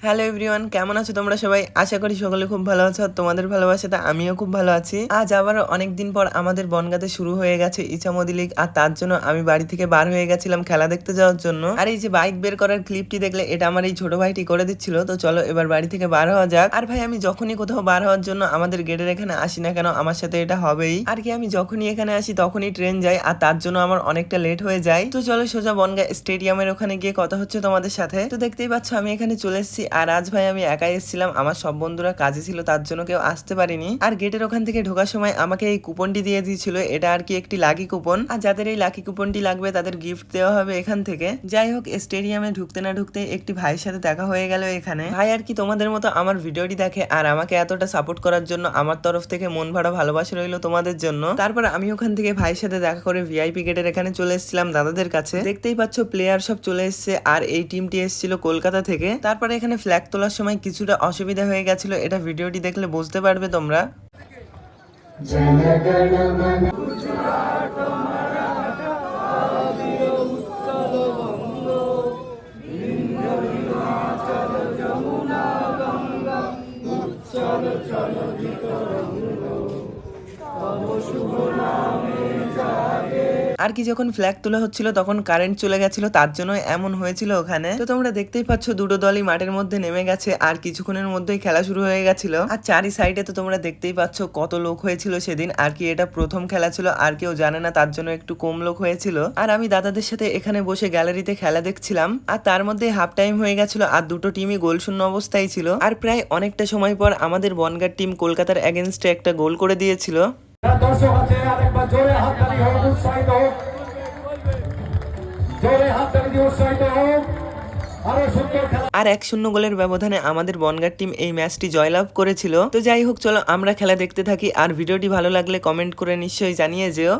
Hello everyone, কেমন আছো তোমরা সবাই? আশা করি সকলে খুব ভালো আছো। আর তোমাদের ভালোবাসাতে আমিও খুব ভালো আছি। আজ আবারও অনেকদিন পর আমাদের বনগাঁতে শুরু হয়ে গেছে ইছামতি লীগ, আর তার জন্য আমি বাড়ি থেকে বার হয়ে গেছিলাম খেলা দেখতে যাওয়ার জন্য। আর এই যে বাইক বের করার ক্লিপটি দেখলে, এটা আমার এই ছোট ভাইটি করে দিচ্ছিল। তো চলো এবার বাড়ি থেকে বার হওয়া যাক। আর ভাই, আমি যখনই কোথাও বার হওয়ার জন্য আমাদের গেটের এখানে আসি না কেন, আমার সাথে এটা হবেই। আর কি, আমি যখনই এখানে আসি তখনই ট্রেন যায়, আর তার জন্য আমার অনেকটা লেট হয়ে যায়। তো চলো সোজা বনগাঁ স্টেডিয়ামের ওখানে গিয়ে কথা হচ্ছে তোমাদের সাথে। তো দেখতেই পাচ্ছ আমি এখানে চলে এসেছি। আর আজ ভাই আমি একাই এসেছিলাম, আমার সব বন্ধুরা কাজে ছিল, তার জন্য কেউ আসতে পারিনি। আর গেটের ওখান থেকে ঢোকার সময় আমাকে এই কুপনটি দিয়ে দিয়েছিল। এটা আর কি একটি লাকি কুপন, আর যাদের এই লাকি কুপনটি লাগবে তাদের গিফট দেওয়া হবে এখান থেকে। যাই হোক, স্টেডিয়ামে ঢুকতে না ঢুকতে একটি ভাইয়ের সাথে দেখা হয়ে গেল এখানে। ভাই আর কি তোমাদের মতো আমার ভিডিওটি দেখে, আর আমাকে এতটা সাপোর্ট করার জন্য আমার তরফ থেকে মন ভরা ভালোবাসা রইলো তোমাদের জন্য। তারপর আমি ওখান থেকে ভাইয়ের সাথে দেখা করে ভিআইপি গেটের এখানে চলে এসেছিলাম দাদাদের কাছে। দেখতেই পাচ্ছ প্লেয়ার সব চলে এসছে, আর এই টিমটি এসেছিল কলকাতা থেকে। তারপরে এখানে ফ্ল্যাগ তোলার সময় কিছুটা অসুবিধা হয়ে গেছিল, এটা ভিডিওটি দেখলে বুঝতে পারবে তোমরা। আর কি, যখন ফ্ল্যাগ তোলা হচ্ছিল তখন কারেন্ট চলে গেছিল, তার জন্য এমন হয়েছিল ওখানে। তো তোমরা দেখতেই পাচ্ছ দুটো দলই মাঠের মধ্যে নেমে গেছে, আর কিছুক্ষণের মধ্যেই খেলা শুরু হয়ে গেছিল। আর চারি সাইডে তো তোমরা দেখতেই পাচ্ছ কত লোক হয়েছিল সেদিন। আর কি, এটা প্রথম খেলা ছিল, আর কেউ জানে না, তার জন্য একটু কম লোক হয়েছিল। আর আমি দাদাদের সাথে এখানে বসে গ্যালারিতে খেলা দেখছিলাম, আর তার মধ্যে হাফ টাইম হয়ে গেছিল, আর দুটো টিমই গোল শূন্য অবস্থায় ছিল। আর প্রায় অনেকটা সময় পর আমাদের বনগাঁ টিম কলকাতার এগেনস্টে একটা গোল করে দিয়েছিল। দর্শক আছে, আরেকবার জোরে হাততালি হোক, উৎসাহিত হোক, জোরে হাততালি দিয়ে উৎসাহিত হোক। আরো সুন্দর খেলা। আর 1-0 গোলের ব্যবধানে আমাদের বনগাঁ টিম এই ম্যাচটি জয়লাভ করেছিল। তো যাই হোক, চলো আমরা খেলা দেখতে থাকি। আর ভিডিওটি ভালো লাগলে কমেন্ট করে নিশ্চয়ই জানিয়ে যেও।